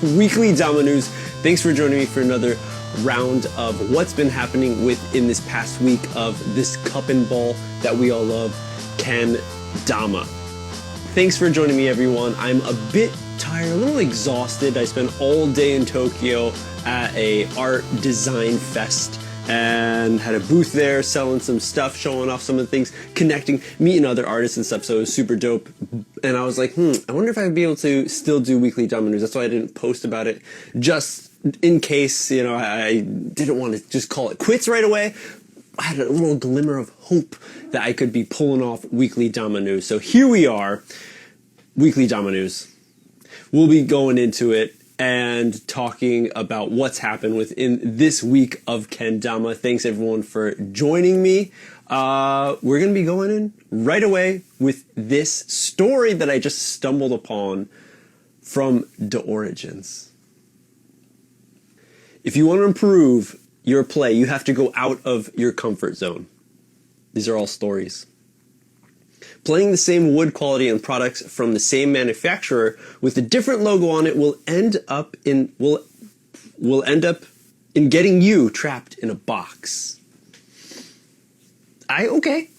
weekly Dama news. Thanks for joining me for another round of what's been happening within this past week of this cup and ball that we all love, kendama. Thanks for joining me, everyone. I'm a bit tired, a little exhausted. I spent all day in Tokyo at a art design fest and had a booth there selling some stuff, showing off some of the things, connecting, meeting other artists and stuff, so it was super dope. And I was like, I wonder if I'd be able to still do weekly Dama news. That's why I didn't post about it, just in case, you know, I didn't want to just call it quits right away. I had a little glimmer of hope that I could be pulling off weekly Dama news. So here we are, weekly Dama news. We'll be going into it and talking about what's happened within this week of kendama. Thanks everyone for joining me. We're going to be going in right away with this story that I just stumbled upon from The Origins. If you want to improve your play, you have to go out of your comfort zone. These are all stories. Playing the same wood quality and products from the same manufacturer with a different logo on it will end up in getting you trapped in a box. Okay.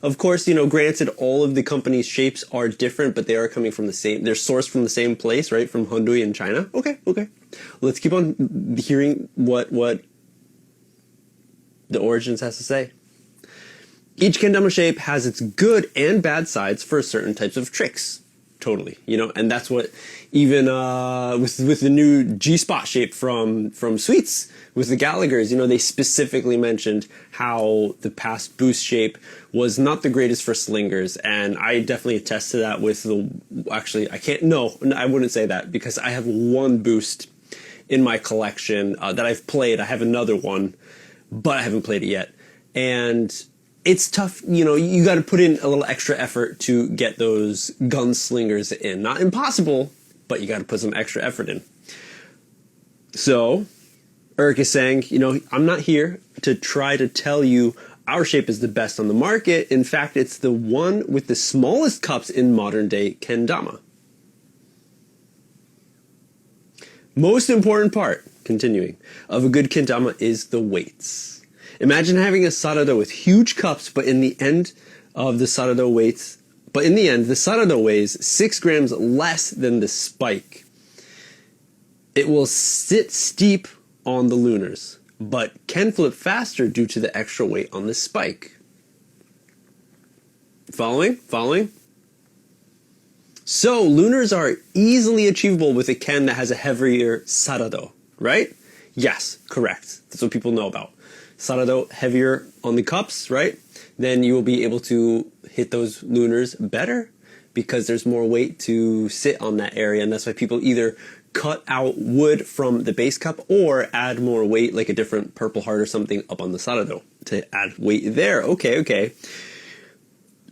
Of course, you know, granted, all of the company's shapes are different, but they are coming from the same, they're sourced from the same place, right? From Hundui in China. Okay. Let's keep on hearing what The Origins has to say. Each kendama shape has its good and bad sides for certain types of tricks. Totally, you know, and that's what even with the new G-spot shape from Sweets with the Gallaghers, you know, they specifically mentioned how the past boost shape was not the greatest for slingers, and I definitely attest to that with the, actually, I wouldn't say that because I have one boost in my collection that I've played. I have another one, but I haven't played it yet, and it's tough, you know, you got to put in a little extra effort to get those gunslingers in. Not impossible, but you got to put some extra effort in. So, Eric is saying, you know, I'm not here to try to tell you our shape is the best on the market. In fact, it's the one with the smallest cups in modern day kendama. Most important part, continuing, of a good kendama is the weights. Imagine having a sarado with huge cups, but in the end, the sarado weighs 6 grams less than the spike. It will sit steep on the lunars, but can flip faster due to the extra weight on the spike. Following? So, lunars are easily achievable with a ken that has a heavier sarado, right? Yes, correct. That's what people know about. Sarado heavier on the cups, right? Then you will be able to hit those lunars better because there's more weight to sit on that area, and that's why people either cut out wood from the base cup or add more weight, like a different purple heart or something, up on the sarado to add weight there. Okay.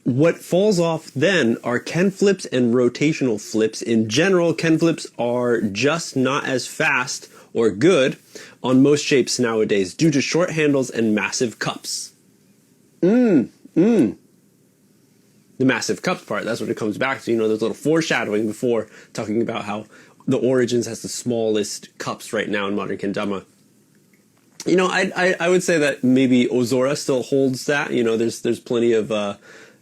What falls off then are ken flips and rotational flips. In general, ken flips are just not as fast or good on most shapes nowadays due to short handles and massive cups. The massive cups part, that's what it comes back to. You know, there's a little foreshadowing before talking about how The Origins has the smallest cups right now in modern kendama. You know, I would say that maybe Ozora still holds that. You know, there's plenty of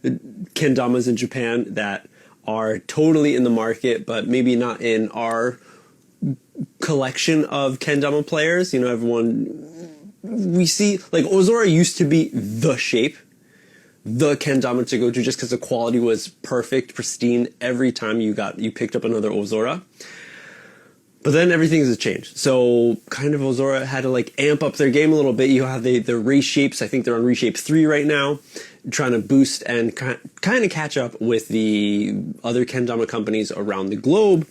kendamas in Japan that are totally in the market, but maybe not in our collection of kendama players. You know, we see, like, Ozora used to be the shape, the kendama to go to, just because the quality was perfect, pristine every time you picked up another Ozora. But then everything has changed. So kind of Ozora had to like amp up their game a little bit. You have the reshapes. I think they're on reshape 3 right now, trying to boost and kind of catch up with the other kendama companies around the globe.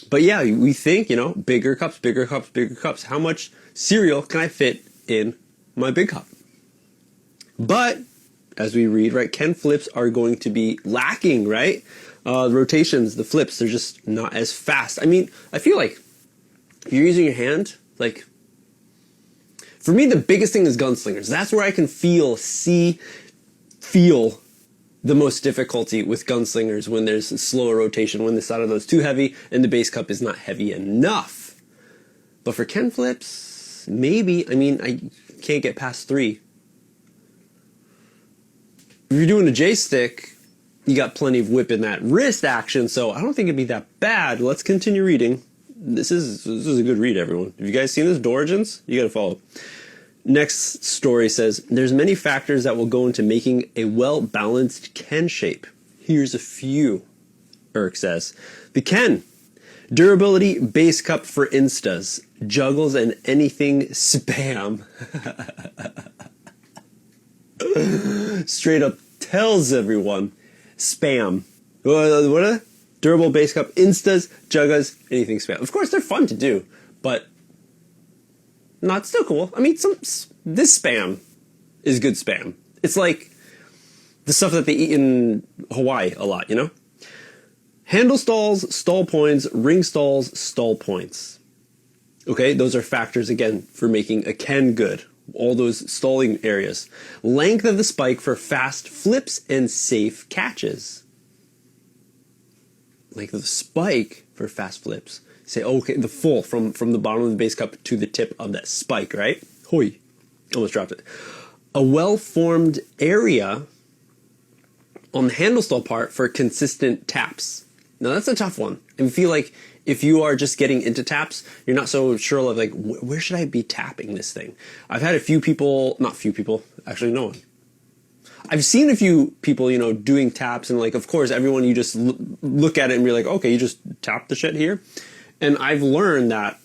But yeah, we think, you know, bigger cups. How much cereal can I fit in my big cup? But as we read, right, ken flips are going to be lacking, right? The rotations, the flips, they're just not as fast. I mean, I feel like if you're using your hand, like, for me, the biggest thing is gunslingers. That's where I can feel the most difficulty with gunslingers when there's slower rotation, when the saddle is too heavy and the base cup is not heavy enough. But for Ken flips, maybe. I mean, I can't get past 3. If you're doing a J stick, you got plenty of whip in that wrist action, so I don't think it'd be that bad. Let's continue reading. This is a good read, everyone. Have you guys seen this? Origins? You gotta follow. Next story says, there's many factors that will go into making a well-balanced Ken shape. Here's a few, Eric says. The Ken. Durability, base cup for instas, juggles, and anything spam. Straight up tells everyone. Spam. What? Durable base cup, instas, juggles, anything spam. Of course, they're fun to do, but no, it's still cool. I mean, this spam is good spam. It's like the stuff that they eat in Hawaii a lot, you know? Handle stalls, stall points, ring stalls, stall points. Okay, those are factors, again, for making a Ken good. All those stalling areas. Length of the spike for fast flips and safe catches. Length of the spike for fast flips. Say, okay, the full from the bottom of the base cup to the tip of that spike, right? Hoi. Almost dropped it. A well-formed area on the handle stall part for consistent taps. Now that's a tough one. I feel like if you are just getting into taps, you're not so sure of like, where should I be tapping this thing? I've had actually no one. I've seen a few people, you know, doing taps, and like, of course, everyone, you just look at it and be like, okay, you just tap the shit here. And I've learned that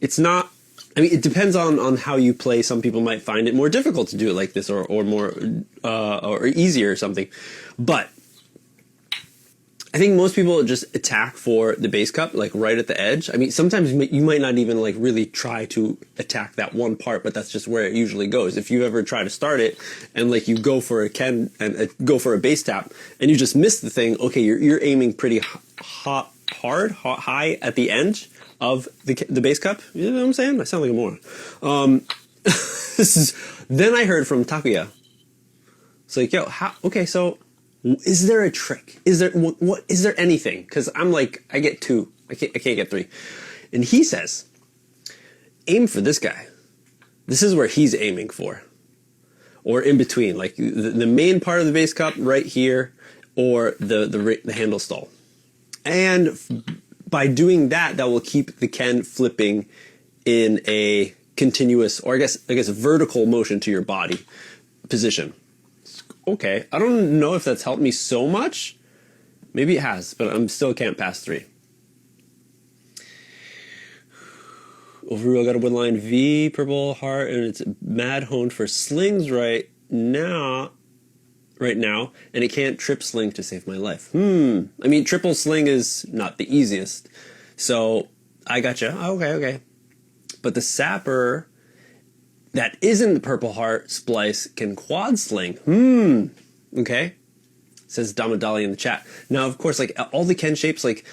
it's not, I mean, it depends on how you play. Some people might find it more difficult to do it like this, or more, or easier or something. But I think most people just attack for the base cup, like right at the edge. I mean, sometimes you might not even like really try to attack that one part, but that's just where it usually goes. If you ever try to start it and like you go for a Ken and go for a base tap and you just miss the thing, okay, you're aiming pretty high at the end of the base cup. You know what I'm saying? I sound like a moron. Then I heard from Takuya. It's like, yo, okay, so is there a trick? Is there anything? Because I'm like, I get 2. I can't get 3. And he says, aim for this guy. This is where he's aiming for. Or in between, like the main part of the base cup right here, or the handle stall. And by doing that, that will keep the Ken flipping in a continuous, or I guess vertical motion to your body position. Okay, I don't know if that's helped me so much. Maybe it has, but I'm still can't pass 3. Overrule got a woodline V, purple heart, and it's mad honed for slings right now, and it can't trip sling to save my life. I mean, triple sling is not the easiest. So, I gotcha. Okay. But the sapper that isn't the purple heart splice can quad sling. Okay. Says Dama in the chat. Now, of course, like all the Ken shapes, like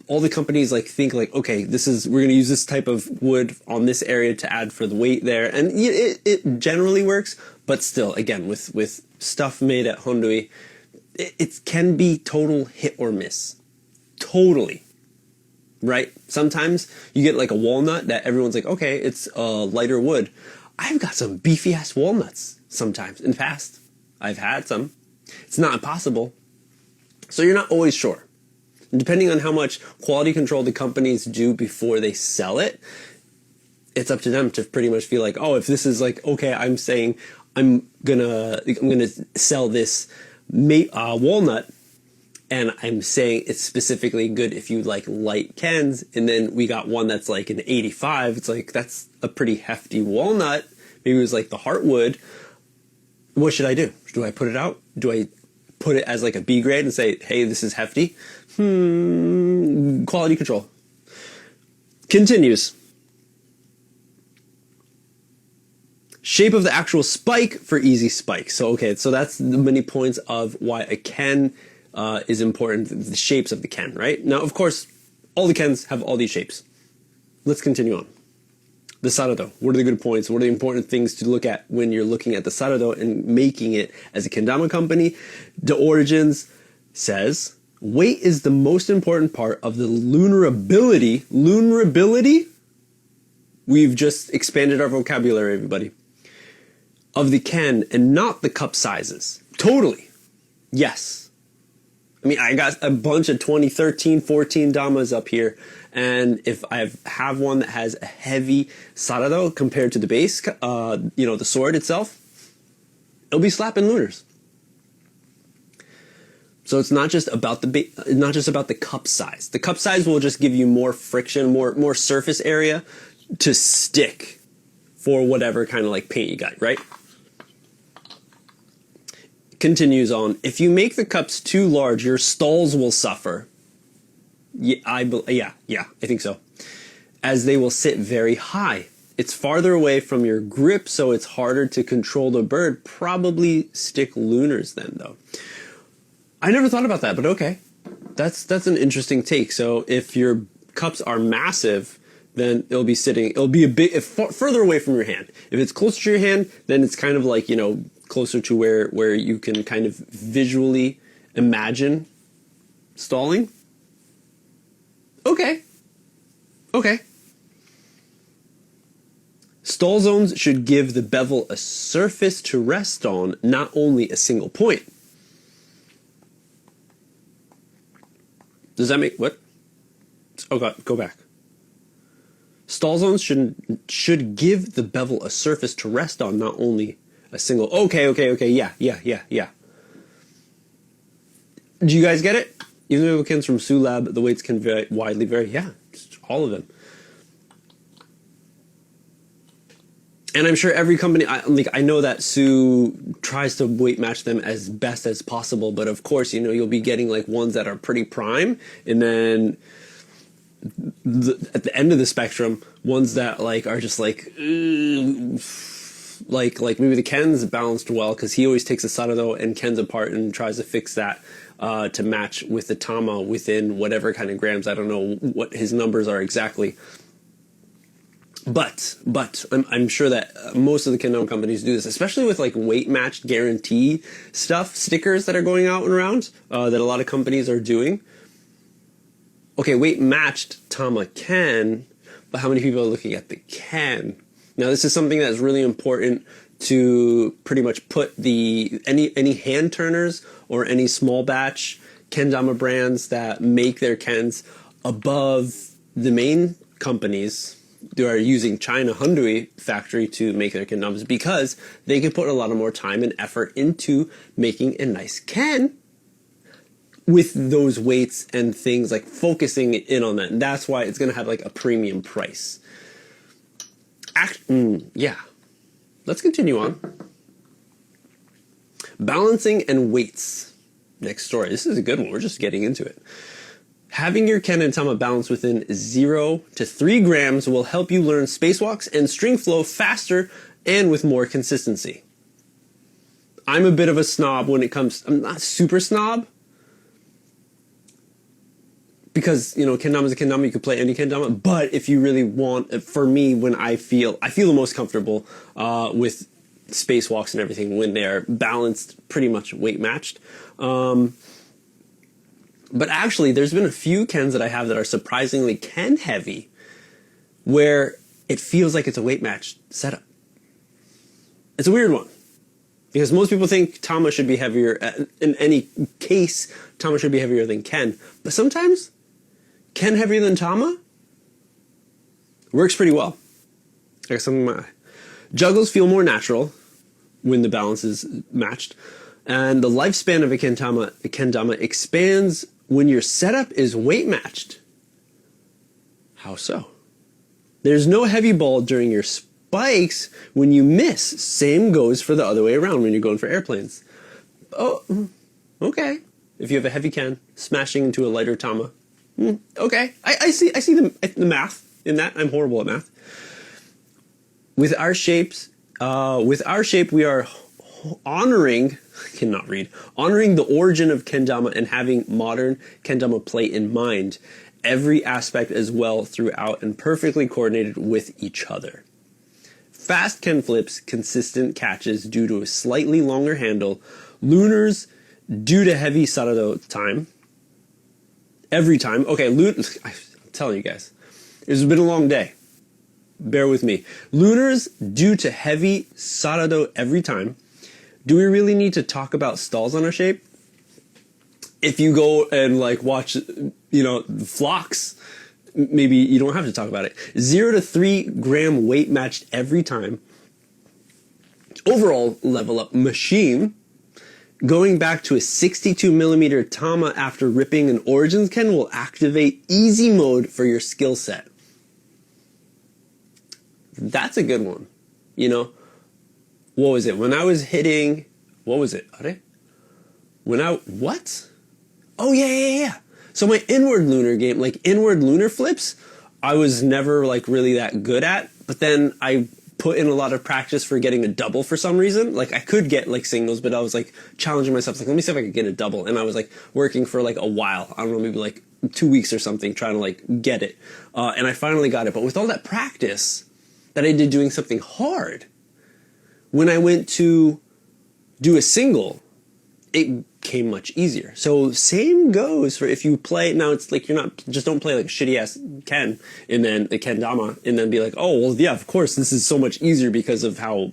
all the companies like think like, okay, we're going to use this type of wood on this area to add for the weight there. And it generally works, but still, again, with stuff made at Hondoi, it can be total hit or miss. Totally. Right? Sometimes you get like a walnut that everyone's like, okay, it's a lighter wood. I've got some beefy ass walnuts sometimes in the past. I've had some. It's not impossible. So you're not always sure. And depending on how much quality control the companies do before they sell it, it's up to them to pretty much feel like, oh, if this is like, okay, I'm saying I'm gonna sell this walnut, and I'm saying it's specifically good if you like light Kens, and then we got one that's like an 85. It's like, that's a pretty hefty walnut. Maybe it was like the heartwood. What should I do? Do I put it out? Do I put it as like a B grade and say, hey, this is hefty? Quality control. Continues. Shape of the actual spike for easy spike. So, okay, so that's the many points of why a Ken is important, the shapes of the Ken, right? Now, of course, all the Kens have all these shapes. Let's continue on. the sarado. What are the good points? What are the important things to look at when you're looking at the sarado and making it as a kendama company? The Origins says, weight is the most important part of the lunarability. Lunarability? We've just expanded our vocabulary, everybody. Of the ken and not the cup sizes. Totally. Yes. I mean, I got a bunch of 2013, 14 Damas up here. And if I have one that has a heavy sarado compared to the base, the sword itself, it'll be slapping lunars. So it's not just about the cup size. The cup size will just give you more friction, more surface area to stick for whatever kind of like paint you got, right? Continues on. If you make the cups too large, your stalls will suffer. Yeah, I think so. As they will sit very high. It's farther away from your grip, so it's harder to control the bird. Probably stick lunars then, though. I never thought about that, but okay. That's an interesting take. So if your cups are massive, then it'll be a bit further away from your hand. If it's closer to your hand, then it's kind of like, closer to where you can kind of visually imagine stalling. Okay. Stall zones should give the bevel a surface to rest on, not only a single point. Does that make what? Oh God, go back. Stall zones should give the bevel a surface to rest on, not only a single. Okay. Yeah. Do you guys get it? Even though it comes from Sulab, the weights can widely vary. Yeah, all of them. And I'm sure every company, I know that Sue tries to weight match them as best as possible, but of course, you'll be getting like ones that are pretty prime, and then at the end of the spectrum, ones that like are just like maybe the Ken's balanced well because he always takes a sarado and Ken's apart and tries to fix that to match with the Tama within whatever kind of grams. I don't know what his numbers are exactly. But I'm sure that most of the kendama companies do this, especially with like weight matched guarantee stuff, stickers that are going out and around that a lot of companies are doing. Okay, weight matched Tama Ken, but how many people are looking at the Ken? Now this is something that's really important to pretty much put any hand turners or any small batch kendama brands that make their Kens above the main companies. They are using China Hundui factory to make their kendamas because they can put a lot of more time and effort into making a nice Ken with those weights and things, like focusing in on that. And that's why it's going to have like a premium price. Yeah. Let's continue on. Balancing and weights. Next story. This is a good one. We're just getting into it. Having your Ken and Tama balanced within 0 to 3 grams will help you learn spacewalks and string flow faster and with more consistency. I'm a bit of a snob when it comes, I'm not super snob, because, kendama is a kendama, you could play any kendama, but if you really want, for me, when I feel the most comfortable with spacewalks and everything, when they're balanced, pretty much weight matched. But actually, there's been a few Kens that I have that are surprisingly Ken heavy, where it feels like it's a weight matched setup. It's a weird one, because most people think Tama should be heavier. In any case, Tama should be heavier than Ken. But sometimes, Ken heavier than Tama works pretty well. I got something in my eye. Juggles feel more natural when the balance is matched. And the lifespan of a kendama expands when your setup is weight matched. How so? There's no heavy ball during your spikes when you miss. Same goes for the other way around when you're going for airplanes. Oh, okay. If you have a heavy Ken smashing into a lighter Tama, okay. I see the math in that. I'm horrible at math. With our shape, we are honoring the origin of kendama and having modern kendama play in mind. Every aspect as well throughout and perfectly coordinated with each other. fast Ken flips, consistent catches due to a slightly longer handle, lunars due to heavy sarado time. Every time. Okay, I'm telling you guys, it's been a long day. Bear with me. Lunars due to heavy sarado every time. Do we really need to talk about stalls on our shape? If you go and like watch, flocks, maybe you don't have to talk about it. 0 to 3 gram weight matched every time. Overall level up machine. Going back to a 62 millimeter Dama after ripping an Origins Ken will activate easy mode for your skill set. That's a good one. What was it? When I was hitting, what was it? What? Oh, yeah. So my inward lunar game, like inward lunar flips, I was never like really that good at, but then I put in a lot of practice for getting a double for some reason. Like I could get like singles, but I was like challenging myself, like let me see if I could get a double. And I was like working for like a while. I don't know, maybe like 2 weeks or something, trying to like get it. And I finally got it. But with all that practice that I did doing something hard, when I went to do a single, it came much easier. So same goes for if you play, now it's like don't play like a shitty ass Ken and then a kendama and then be like, oh, well, yeah, of course, this is so much easier because of how,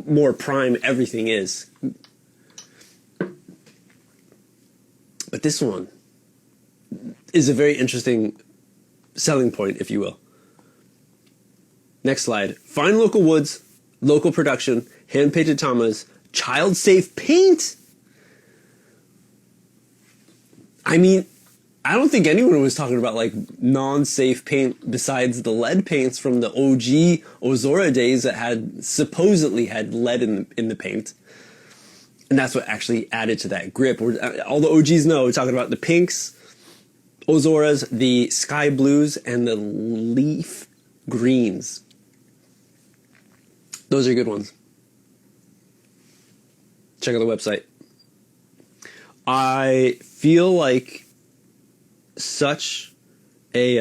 more prime everything is. But this one is a very interesting selling point, if you will. Next slide. Find local woods, local production, hand-painted tamas, child-safe paint. I mean, I don't think anyone was talking about like non-safe paint besides the lead paints from the OG Ozora days that supposedly had lead in the paint. And that's what actually added to that grip. All the OGs know, we're talking about the pinks, Ozoras, the sky blues, and the leaf greens. Those are good ones. Check out the website. I feel like such a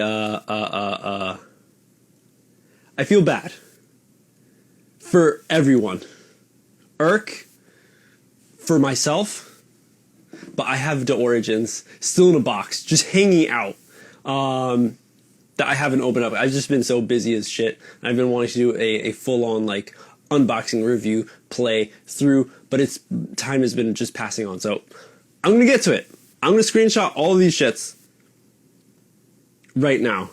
I feel bad for everyone. For myself, but I have the Origins still in a box, just hanging out. That I haven't opened up. I've just been so busy as shit. I've been wanting to do a full-on like unboxing review, play through, but time has been just passing on. So I'm gonna get to it. I'm gonna screenshot all of these shits right now,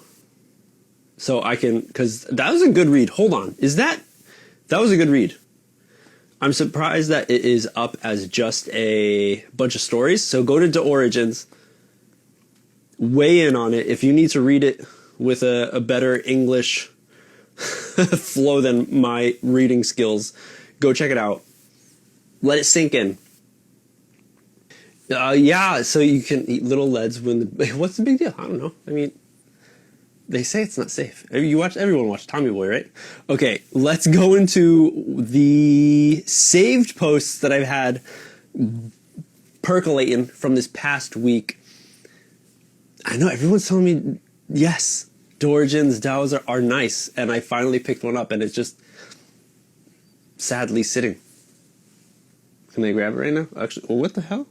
so I can, because that was a good read. Hold on, that was a good read. I'm surprised that it is up as just a bunch of stories. So go to Origins, weigh in on it. If you need to read it with a better English flow than my reading skills, go check it out. Let it sink in. Yeah, so you can eat little leads what's the big deal? I don't know. I mean, they say it's not safe. Everyone watched Tommy Boy, right? Okay, let's go into the saved posts that I've had percolating from this past week. I know everyone's telling me, yes, Origins DAOs are nice, and I finally picked one up, and it's just sadly sitting. Can I grab it right now? Actually, what the hell?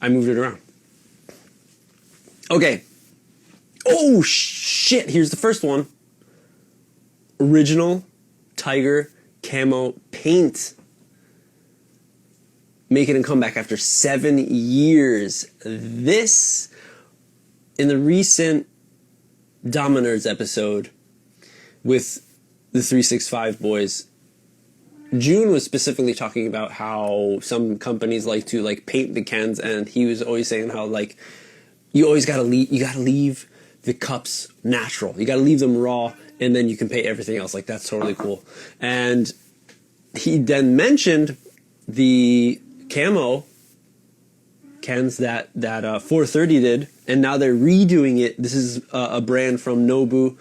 I moved it around. Okay. Oh, shit. Here's the first one. Original Tiger Camo Paint. Making a comeback after 7 years. This, in the recent Dama Nerds episode with the 365 boys, June was specifically talking about how some companies like to like paint the cans, and he was always saying how like you gotta leave the cups natural. You gotta leave them raw, and then you can paint everything else. Like that's totally cool. And he then mentioned the camo cans that 430 did, and now they're redoing it. This is a brand from Nobu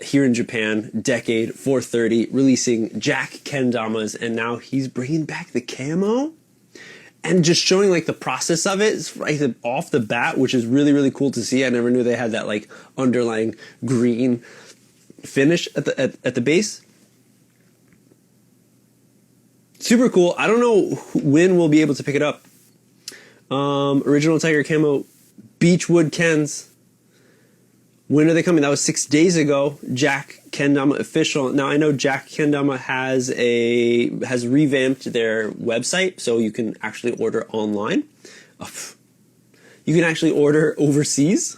here in Japan, Decade 430, releasing Jack Kendamas, and now he's bringing back the camo and just showing like the process of it right off the bat, which is really, really cool to see. I never knew they had that like underlying green finish at the base. Super cool. I don't know when we'll be able to pick it up. Original Tiger Camo Beechwood Kens. When are they coming? That was 6 days ago. Jack Kendama official. Now I know Jack Kendama has revamped their website, so you can actually order online. You can actually order overseas.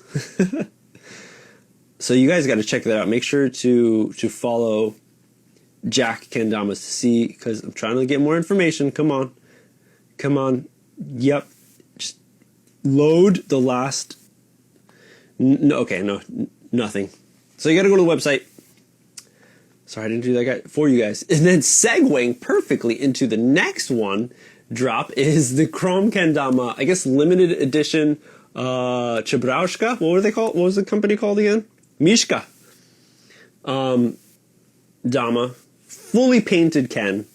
So you guys got to check that out. Make sure to follow Jack Kendamas to see, because I'm trying to get more information. Come on. Yep. Just load the last. No, okay, no, nothing. So you got to go to the website. Sorry, I didn't do that for you guys. And then segueing perfectly into the next one drop is the Krom kendama, I guess limited edition Chabraushka. What were they called? What was the company called again? Mishka. Dama. Fully painted Ken.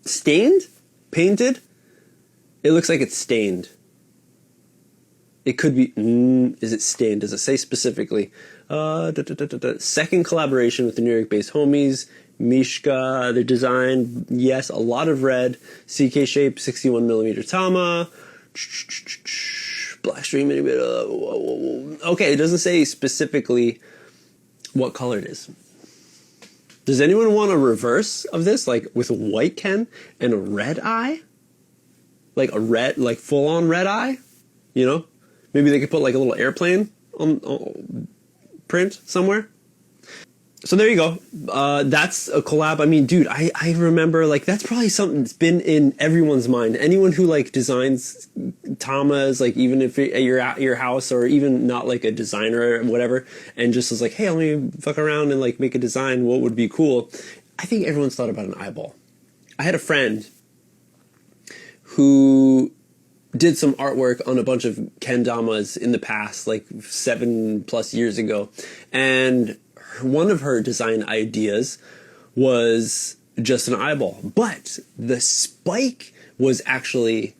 Stained? Painted? It looks like it's stained. It could be, is it stained? Does it say specifically? Second collaboration with the New York-based homies. Mishka, their design, yes, a lot of red. CK shape, 61mm Dama. Black stream, Binnie Betta. Okay, it doesn't say specifically what color it is. Does anyone want a reverse of this? Like with a white Ken and a red eye? Like a red, like full-on red eye? You know? Maybe they could put like a little airplane on print somewhere. So there you go. That's a collab. I mean, dude, I remember like that's probably something that's been in everyone's mind. Anyone who like designs tamas, like even if you're at your house or even not like a designer or whatever, and just is like, hey, let me fuck around and like make a design. What would be cool? I think everyone's thought about an eyeball. I had a friend who did some artwork on a bunch of kendamas in the past, like 7+ years ago. And one of her design ideas was just an eyeball. But the spike was actually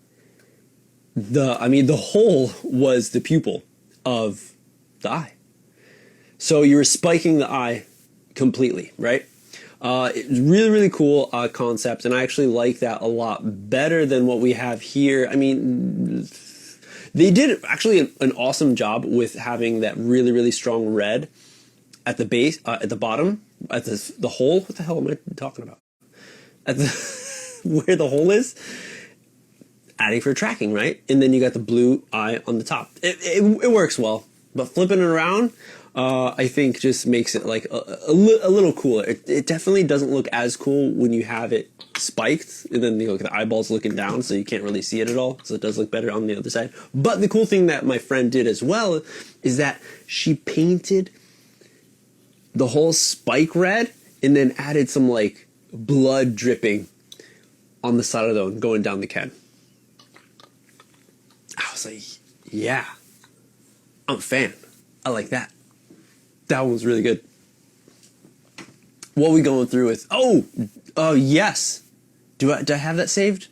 the hole was the pupil of the eye. So you were spiking the eye completely, right? It's really, really cool concept, and I actually like that a lot better than what we have here. I mean, they did actually an awesome job with having that really, really strong red at the base, at the bottom, at the hole. What the hell am I talking about? At the where the hole is, adding for tracking, right? And then you got the blue eye on the top. It works well, but flipping it around, I think just makes it like a little cooler. It definitely doesn't look as cool when you have it spiked, and then the eyeballs looking down, so you can't really see it at all. So it does look better on the other side. But the cool thing that my friend did as well is that she painted the whole spike red, and then added some like blood dripping on the side of the one going down the Ken. I was like, yeah, I'm a fan. I like that. That one was really good. What are we going through with? Oh, yes. Do I have that saved?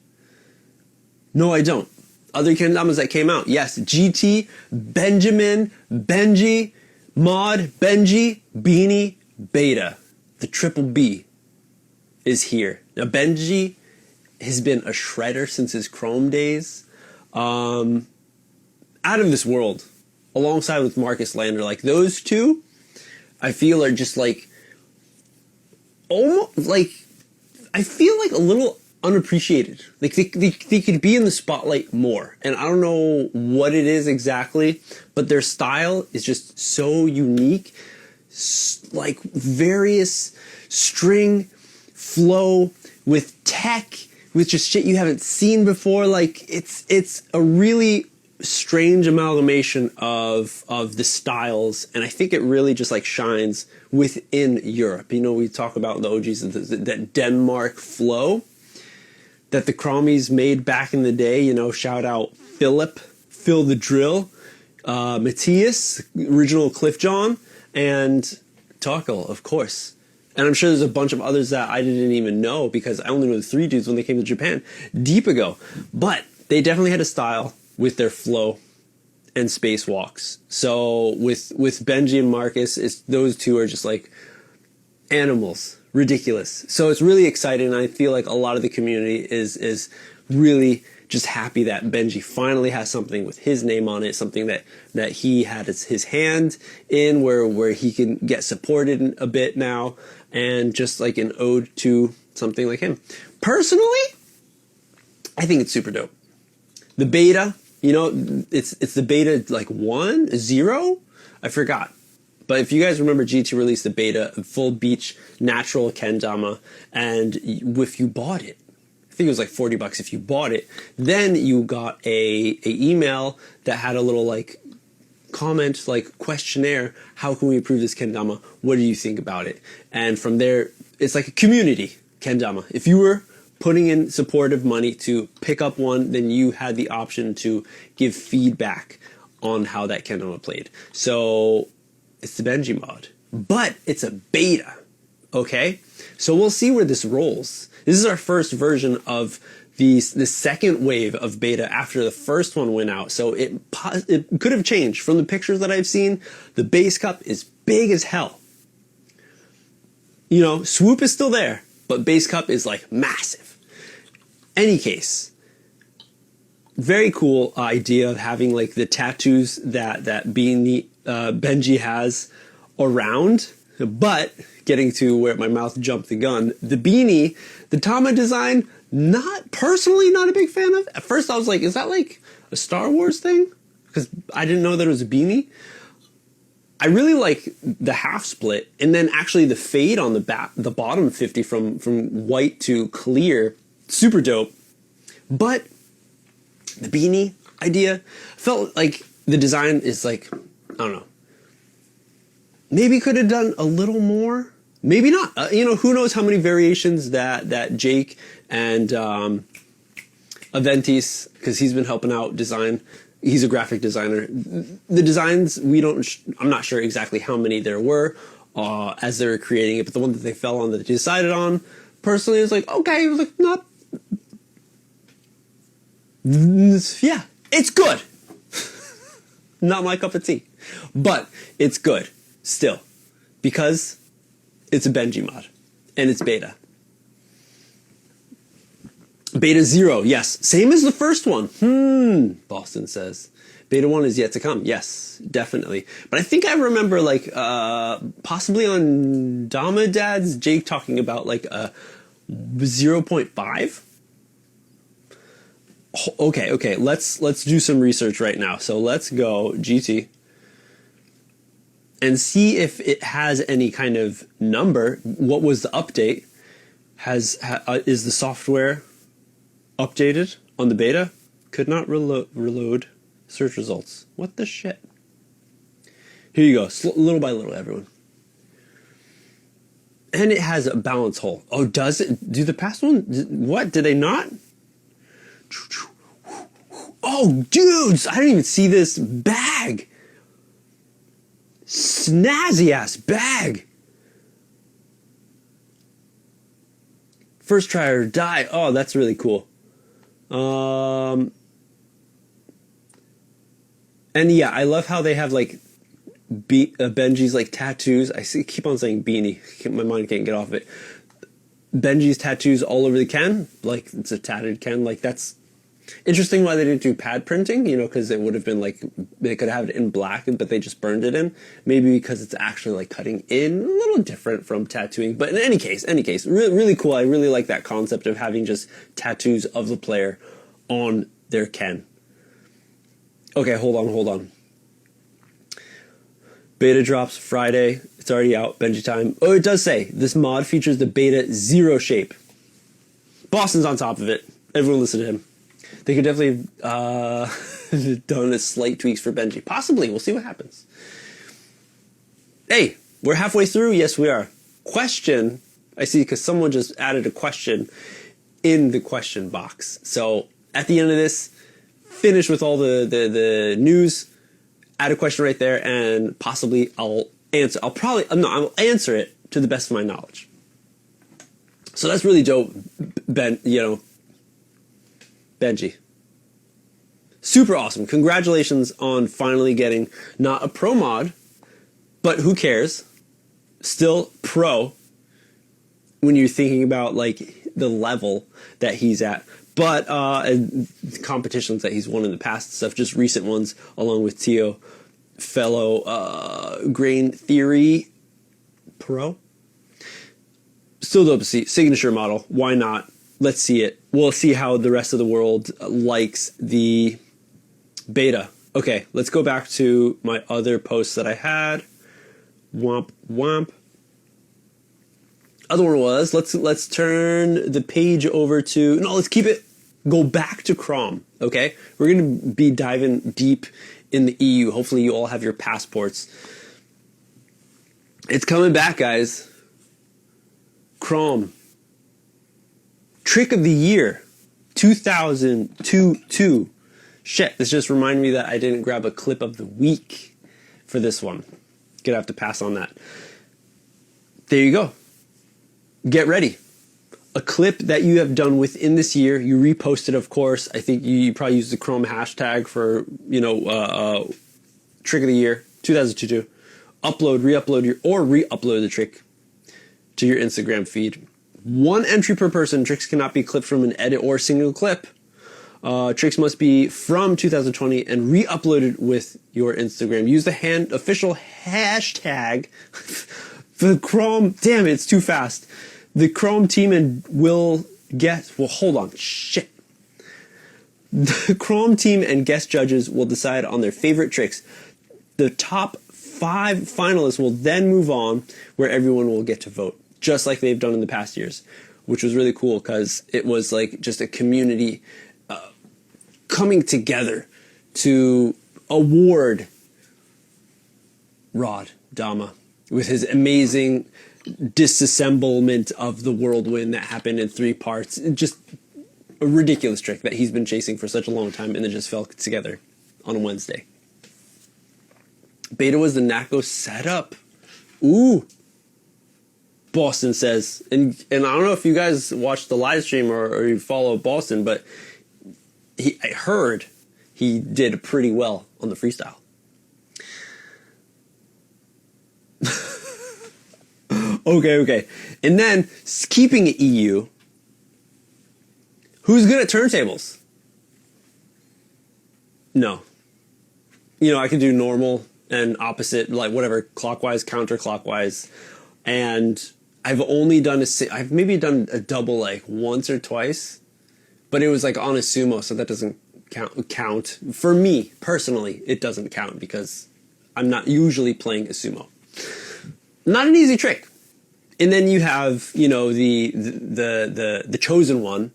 No, I don't. Other kendamas that came out. Yes, GT, Benjamin, Benji, Mod, Benji, Binnie Betta. The triple B is here. Now, Benji has been a shredder since his Krom days. Out of this world. Alongside with Marcus Lander. Like, those two, I feel are just like, almost like, I feel like a little unappreciated. Like they could be in the spotlight more. And I don't know what it is exactly, but their style is just so unique. Like various string flow with tech, with just shit you haven't seen before. Like it's a really strange amalgamation of the styles, and I think it really just like shines within Europe. You know, we talk about the OGs, that Denmark flow that the Kromies made back in the day. You know, shout out Philip, Phil the Drill, Matthias, original Cliff John, and Tarkel, of course. And I'm sure there's a bunch of others that I didn't even know, because I only know the three dudes when they came to Japan deep ago. But they definitely had a style with their flow, and spacewalks. So with Benji and Marcus, those two are just like animals, ridiculous. So it's really exciting. And I feel like a lot of the community is really just happy that Benji finally has something with his name on it, something that he had his hand in, where he can get supported a bit now, and just like an ode to something like him. Personally, I think it's super dope. The beta, you know, it's the beta like 1, 0? I forgot. But if you guys remember, GT released the beta, full beach natural kendama, and if you bought it, I think it was like $40 if you bought it, then you got a email that had a little like comment, like questionnaire. How can we improve this kendama? What do you think about it? And from there, it's like a community kendama. If you were putting in supportive money to pick up one, then you had the option to give feedback on how that kendama played. So it's the Benji mod, but it's a beta. Okay, so we'll see where this rolls. This is our first version of the second wave of beta after the first one went out. So it could have changed. From the pictures that I've seen, the base cup is big as hell. You know, swoop is still there, but base cup is like massive. Any case, very cool idea of having like the tattoos that Benji has around, but getting to where my mouth jumped the gun, the beanie, the Dama design, not a big fan of. At first I was like, is that like a Star Wars thing? Because I didn't know that it was a beanie. I really like the half split, and then actually the fade on the bottom 50 from white to clear, super dope. But the beanie idea felt like the design is like, I don't know. Maybe could have done a little more. Maybe not. You know, who knows how many variations that Jake and Aventis, because he's been helping out design. He's a graphic designer. The designs, I'm not sure exactly how many there were as they were creating it, but the one that they fell on, that they decided on, personally, is like, okay, it was like, not. Yeah, it's good. Not my cup of tea. But it's good still, because it's a Benji mod and it's beta. Beta 0, yes. Same as the first one. Boston says. Beta 1 is yet to come. Yes, definitely. But I think I remember like possibly on Dama Dad's, Jake talking about like a 0.5. Okay. Let's do some research right now. So let's go GT and see if it has any kind of number. What was the update? Is the software updated on the beta? Could not reload search results. What the shit? Here you go, little by little, everyone. And it has a balance hole. Oh, does it? Do the past one? What? Did they not? Oh, dudes, I didn't even see this bag. Snazzy ass bag. First try or die. Oh, that's really cool. And yeah, I love how they have like Benji's like tattoos. Keep on saying beanie. My mind can't get off of it. Benji's tattoos all over the can, like it's a tatted can. Like that's interesting why they didn't do pad printing, you know, because it would have been like, they could have it in black, but they just burned it in. Maybe because it's actually like cutting in, a little different from tattooing. But in any case, really cool. I really like that concept of having just tattoos of the player on their can. Okay, hold on. Beta drops Friday. It's already out. Benji time. Oh, it does say this mod features the beta 0 shape. Boston's on top of it. Everyone listen to him. They could definitely have done a slight tweaks for Benji. Possibly. We'll see what happens. Hey, we're halfway through. Yes, we are. Question. I see, because someone just added a question in the question box. So at the end of this, finish with all the news, add a question right there, and possibly I'll answer. I'll answer it to the best of my knowledge. So that's really dope, Benji. Super awesome. Congratulations on finally getting not a pro mod, but who cares? Still pro when you're thinking about like the level that he's at. But competitions that he's won in the past stuff, just recent ones, along with Tio, fellow Grain Theory Pro. Still dope to see. Signature model. Why not? Let's see it. We'll see how the rest of the world likes the beta. Okay, let's go back to my other posts that I had. Womp womp. Other one was let's turn the page over to let's keep it. Go back to Krom. Okay, we're gonna be diving deep in the EU. Hopefully, you all have your passports. It's coming back, guys. Krom. Trick of the year, 2022. Shit, this just reminded me that I didn't grab a clip of the week for this one. Gonna have to pass on that. There you go. Get ready. A clip that you have done within this year. You reposted, of course. I think you probably used the Krom hashtag for, trick of the year, 2022. Upload, re-upload re-upload the trick to your Instagram feed. One entry per person. Tricks cannot be clipped from an edit or single clip. Tricks must be from 2020 and re-uploaded with your Instagram. Use the official hashtag for the Krom. Damn it, it's too fast. The Krom team hold on. Shit. The Krom team and guest judges will decide on their favorite tricks. The top 5 finalists will then move on, where everyone will get to vote, just like they've done in the past years, which was really cool because it was like just a community coming together to award Dama with his amazing disassemblement of the whirlwind that happened in 3 parts. Just a ridiculous trick that he's been chasing for such a long time, and then just fell together on a Wednesday. Beta was the Nako setup. Ooh. Boston says, and I don't know if you guys watched the live stream or you follow Boston, but I heard he did pretty well on the freestyle. Okay. And then, keeping it EU, who's good at turntables? No. I can do normal and opposite, like whatever, clockwise, counterclockwise. And I've maybe done a double like once or twice, but it was like on a sumo, so that doesn't count. For me, personally, it doesn't count because I'm not usually playing a sumo. Not an easy trick. And then you have, the chosen one,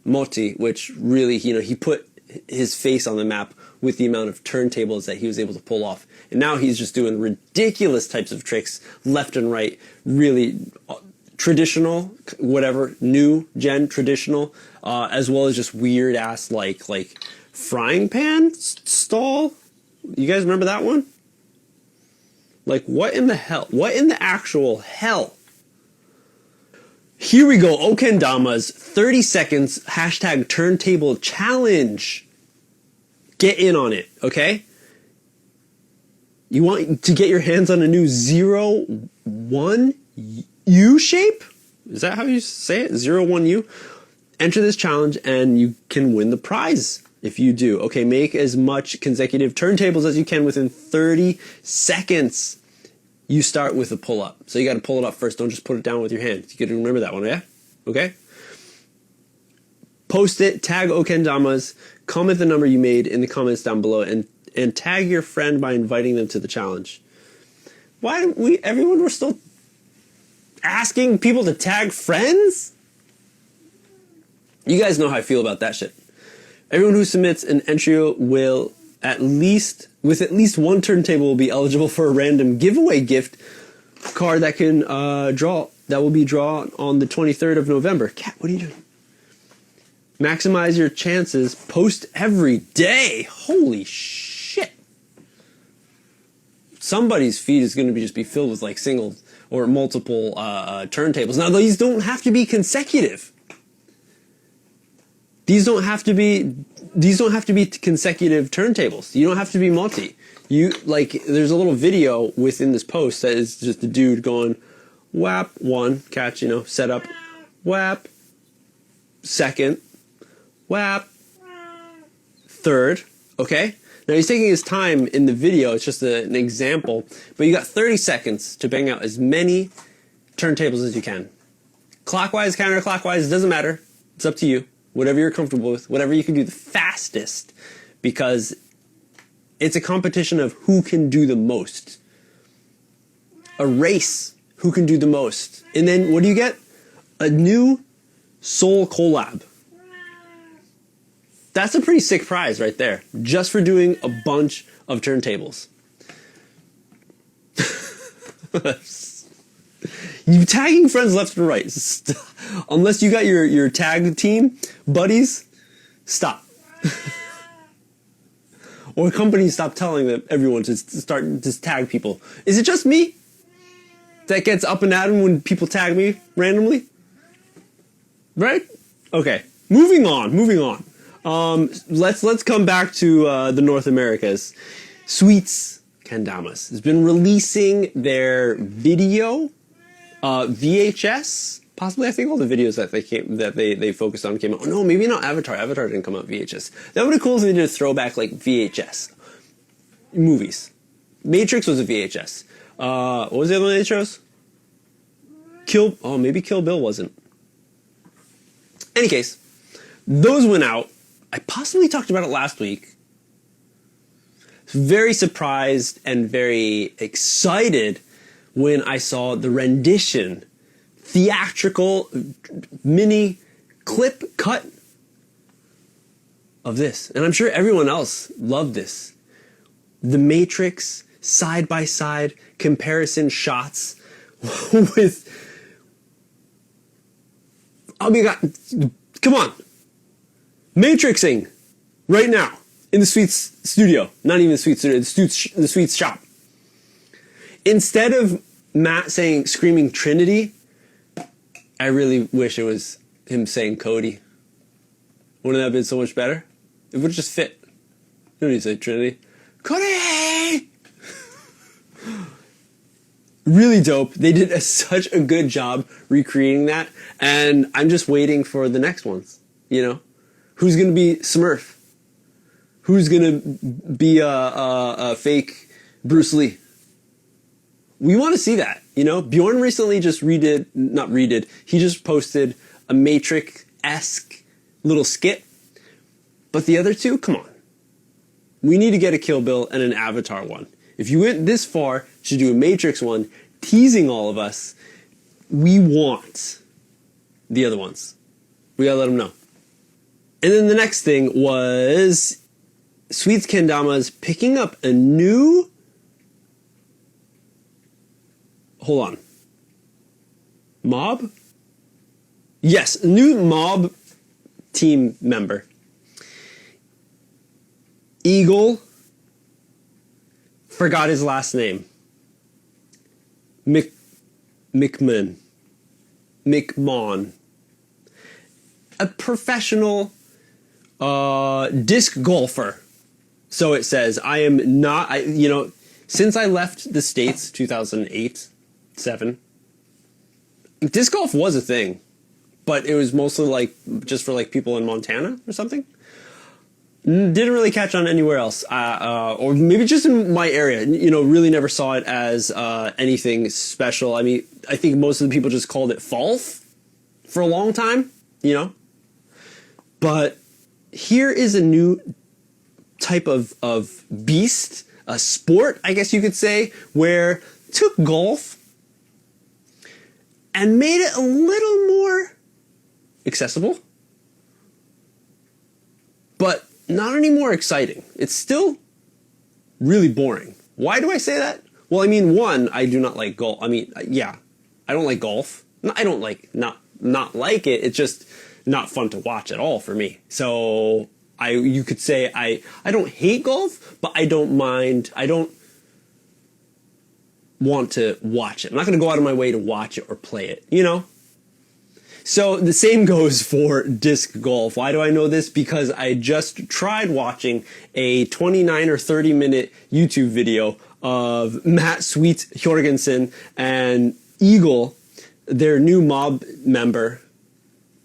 Moti, which really, he put his face on the map with the amount of turntables that he was able to pull off. And now he's just doing ridiculous types of tricks left and right, really traditional, whatever, new gen traditional, as well as just weird ass like frying pan stall. You guys remember that one? Like, what in the hell? What in the actual hell? Here we go. Kendama's 30 seconds hashtag turntable challenge. Get in on it, okay? You want to get your hands on a new 0-1 U shape? Is that how you say it? 0-1 U? Enter this challenge and you can win the prize if you do. Okay, make as much consecutive turntables as you can within 30 seconds. You start with a pull-up. So you got to pull it up first. Don't just put it down with your hand. You got to remember that one, yeah? Okay? Post it, tag Kendamas, comment the number you made in the comments down below, and tag your friend by inviting them to the challenge. Why everyone were still asking people to tag friends? You guys know how I feel about that shit. Everyone who submits an entry will at least one turntable will be eligible for a random giveaway gift card that will be drawn on the 23rd of November. Cat, what are you doing? Maximize your chances. Post every day. Holy shit. Somebody's feed is going to just be filled with like single or multiple turntables. Now, these don't have to be consecutive. These don't have to be consecutive turntables. You don't have to be multi. There's a little video within this post that is just a dude going whap, one, catch, set up, whap, second, whap, third, okay? Now he's taking his time in the video, it's just an example, but you got 30 seconds to bang out as many turntables as you can. Clockwise, counterclockwise, it doesn't matter. It's up to you. Whatever you're comfortable with, whatever you can do the fastest, because it's a competition of who can do the most. A race, who can do the most. And then what do you get? A new soul collab. That's a pretty sick prize right there, just for doing a bunch of turntables. You tagging friends left and right. Unless you got your tag team buddies, stop. Or companies stop telling them everyone to start to tag people. Is it just me that gets up and at 'em when people tag me randomly? Right? Okay. Moving on. Let's come back to the North Americas. Sweets Kendamas has been releasing their video VHS. Possibly, I think all the videos that they focused on came out. Oh, no, maybe not Avatar. Avatar didn't come out VHS. That would be cool if they did a throwback like VHS movies. Matrix was a VHS. What was the other one they chose? Maybe Kill Bill wasn't. Any case, those went out. I possibly talked about it last week. Very surprised and very excited when I saw the rendition, theatrical mini clip cut of this. And I'm sure everyone else loved this. The Matrix side-by-side comparison shots with... Oh my God, come on. Matrixing right now in the Sweets studio. Not even the Sweets studio, the Sweets shop. Instead of Matt screaming Trinity, I really wish it was him saying Cody. Wouldn't that have been so much better? It would just fit. You don't need to say Trinity. Cody! Really dope. They did such a good job recreating that, and I'm just waiting for the next ones, Who's going to be Smurf? Who's going to be a fake Bruce Lee? We want to see that, Bjorn recently just he just posted a Matrix-esque little skit. But the other two, come on. We need to get a Kill Bill and an Avatar one. If you went this far to do a Matrix one, teasing all of us, we want the other ones. We gotta let them know. And then the next thing was Sweets Kendamas picking up a new... Hold on. Mob? Yes, a new mob team member. Eagle. Forgot his last name. McMahon. A professional disc golfer. So it says. I am not, since I left the States 2008, 7, disc golf was a thing, but it was mostly just for people in Montana or something. Didn't really catch on anywhere else, or maybe just in my area. Really never saw it as anything special. I mean, I think most of the people just called it Folf for a long time, But here is a new type of beast, a sport, I guess you could say, where took golf and made it a little more accessible, but not any more exciting. It's still really boring. Why do I say that? Well, I mean, one, I do not like golf. I mean, yeah, I don't like golf. I don't not like it. It's just not fun to watch at all for me. So you could say I don't hate golf, but I don't mind. I don't want to watch it. I'm not going to go out of my way to watch it or play it, So the same goes for disc golf. Why do I know this? Because I just tried watching a 29 or 30 minute YouTube video of Matt Sweet Jorgensen and Eagle, their new mob member,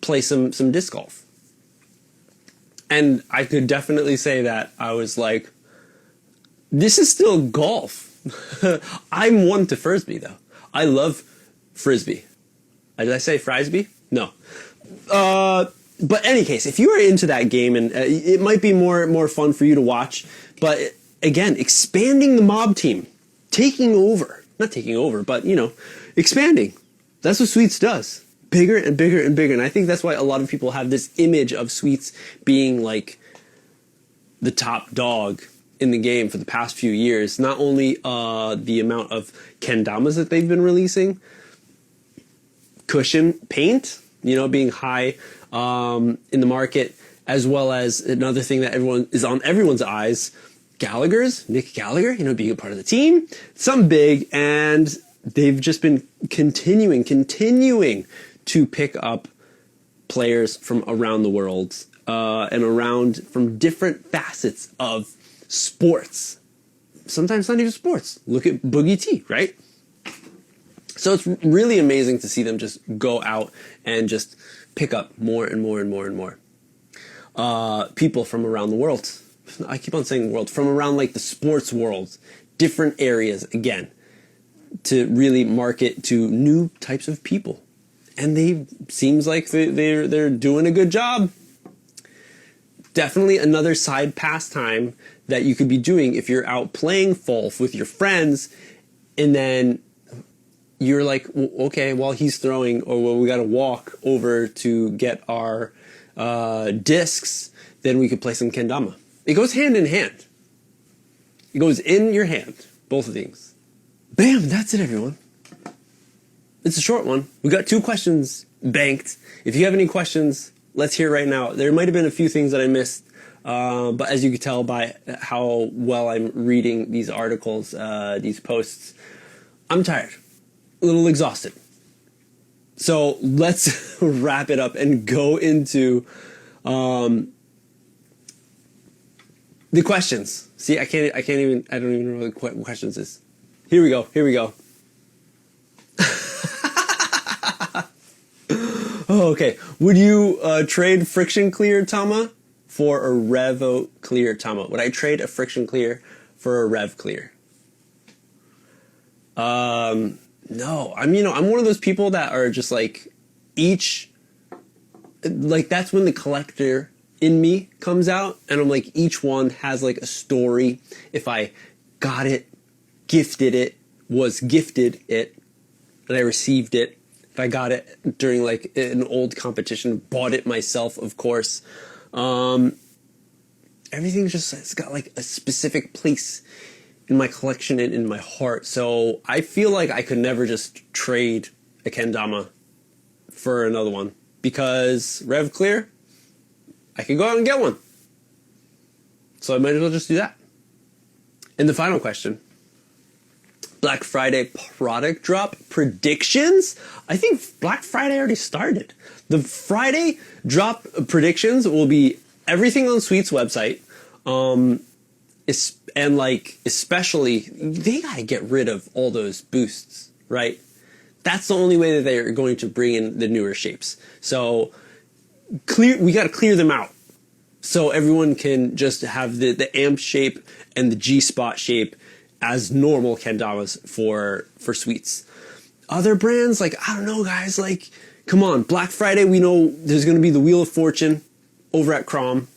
play some disc golf. And I could definitely say that I was like, this is still golf. I'm one to Frisbee though. I love Frisbee. Did I say Frisbee? No. But any case, if you are into that game, and it might be more fun for you to watch, but again, expanding the mob team, taking over, not taking over, but expanding. That's what Sweets does. Bigger and bigger and bigger. And I think that's why a lot of people have this image of Sweets being like the top dog in the game for the past few years. Not only the amount of kendamas that they've been releasing, cushion paint, being high in the market, as well as another thing that is on everyone's eyes, Nick Gallagher, being a part of the team, something big, and they've just been continuing to pick up players from around the world and from different facets of sports. Sometimes not even sports. Look at Boogie T, right? So it's really amazing to see them just go out and just pick up more and more and more and more people from around the world. I keep on saying world, from around like the sports world, different areas again, to really market to new types of people. And seems like they're doing a good job. Definitely another side pastime that you could be doing if you're out playing Folf with your friends, and then you're like, okay, while he's throwing, or we got to walk over to get our discs, then we could play some kendama. It goes hand in hand. It goes in your hand, both of things. Bam, that's it, everyone. It's a short one. We got 2 questions banked. If you have any questions, let's hear right now. There might have been a few things that I missed, but as you can tell by how well I'm reading these articles, these posts, I'm tired. A little exhausted. So let's wrap it up and go into the questions. See, I don't even know what questions is. Here we go. Oh, okay. Would you trade friction clear Tama for a Revo clear Tama? Would I trade a friction clear for a Rev clear? No. I'm one of those people that are just like that's when the collector in me comes out, and I'm like, each one has like a story. If I got it, was gifted it, and I received it. If I got it during like an old competition, bought it myself, of course. Everything's it's got like a specific place in my collection and in my heart. So I feel like I could never just trade a kendama for another one, because Rev Clear, I could go out and get one. So I might as well just do that. And the final question, Black Friday product drop predictions. I think Black Friday already started. The Friday drop predictions will be everything on Sweet's website. And like, especially, they gotta get rid of all those boosts, right? That's the only way that they're going to bring in the newer shapes. So we gotta clear them out, so everyone can just have the amp shape and the G-spot shape as normal kendamas for Sweets. Other brands, like, I don't know, guys, like, come on, Black Friday, we know there's going to be the Wheel of Fortune over at Krom.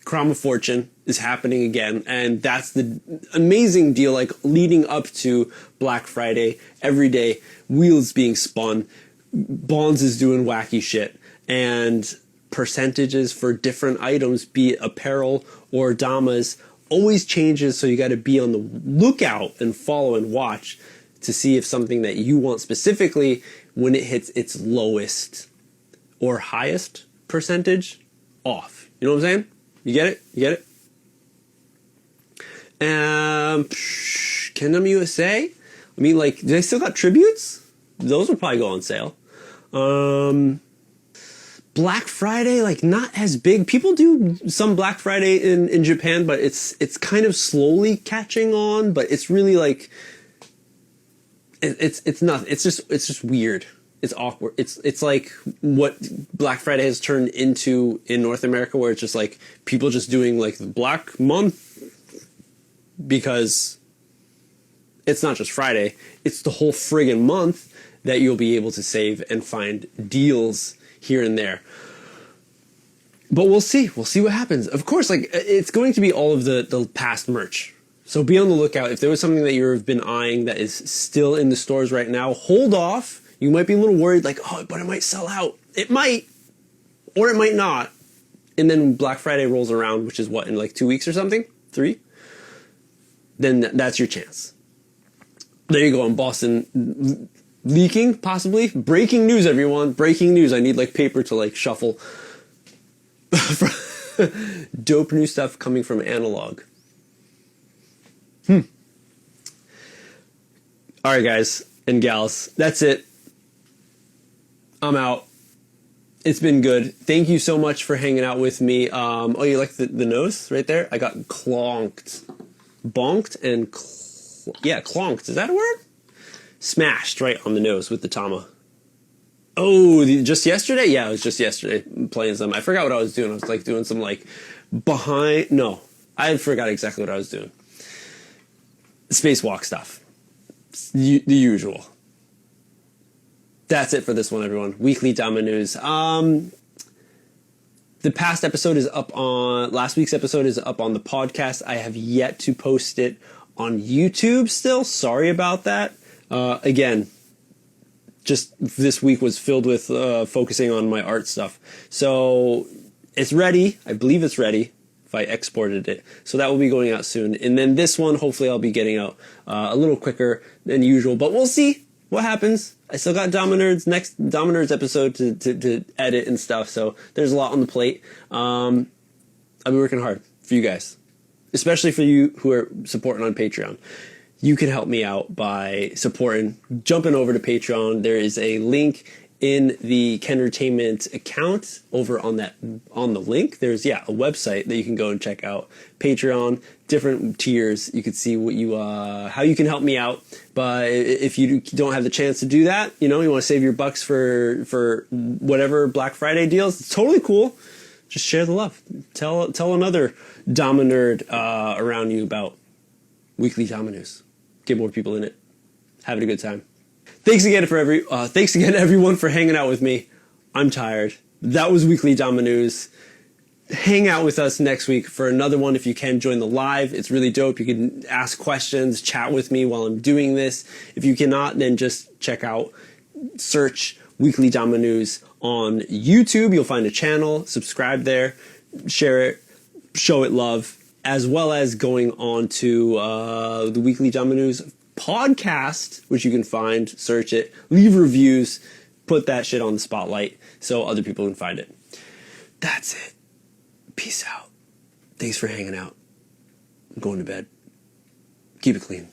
Krom of Fortune is happening again, and that's the amazing deal, like, leading up to Black Friday, every day, wheels being spun, Bonds is doing wacky shit, and percentages for different items, be it apparel or Damas, always changes, so you got to be on the lookout and follow and watch to see if something that you want specifically, when it hits its lowest or highest percentage off. You know what I'm saying? You get it? Kendama USA? I mean, like, do they still got tributes? Those will probably go on sale. Black Friday, like not as big. People do some Black Friday in Japan, but it's kind of slowly catching on, but it's really like it's not, it's just weird. It's awkward. It's like what Black Friday has turned into in North America, where it's just like people just doing like the Black Month, because it's not just Friday, it's the whole friggin' month that you'll be able to save and find deals here and there. But we'll see what happens. Of course, like it's going to be all of the past merch. So be on the lookout. If there was something that you've been eyeing that is still in the stores right now, hold off. You might be a little worried, like, oh, but it might sell out. It might, or it might not. And then Black Friday rolls around, which is what, in like 2 weeks or something? 3? Then that's your chance. There you go, in Boston. Leaking, possibly. Breaking news, everyone. Breaking news. I need like paper to like shuffle. Dope new stuff coming from Analog. All right, guys and gals. That's it. I'm out. It's been good. Thank you so much for hanging out with me. Oh, you like the nose right there? I got clonked. Bonked and... yeah, clonked. Is that a word? Smashed right on the nose with the Dama. Oh, just yesterday? Yeah, it was just yesterday playing some. I forgot what I was doing. I was like doing some like behind... no, I forgot exactly what I was doing. Spacewalk stuff. The usual. That's it for this one, everyone. Weekly Dama news. The past episode is up on... last week's episode is up on the podcast. I have yet to post it on YouTube still. Sorry about that. Again, just this week was filled with focusing on my art stuff. So it's ready. I believe it's ready if I exported it. So that will be going out soon. And then this one, hopefully I'll be getting out a little quicker than usual. But we'll see what happens. I still got next Dama Nerds episode to edit and stuff. So there's a lot on the plate. I'll be working hard for you guys, especially for you who are supporting on Patreon. You can help me out by supporting, jumping over to Patreon. There is a link in the Kendertainment account over on the link. There's a website that you can go and check out. Patreon, different tiers. You can see what how you can help me out. But if you don't have the chance to do that, you want to save your bucks for whatever Black Friday deals, it's totally cool. Just share the love. Tell another Dama nerd around you about weekly Dama news. Get more people in it. Having a good time. Thanks again everyone for hanging out with me. I'm tired. That was weekly Dama news. Hang out with us next week for another one if you can. Join the live. It's really dope. You can ask questions, chat with me while I'm doing this. If you cannot, then just search weekly Dama news on YouTube. You'll find a channel. Subscribe there. Share it. Show it love. As well as going on to the weekly Dama news podcast, which you can find, search it, leave reviews, put that shit on the spotlight so other people can find it. That's it. Peace out. Thanks for hanging out. I'm going to bed. Keep it clean.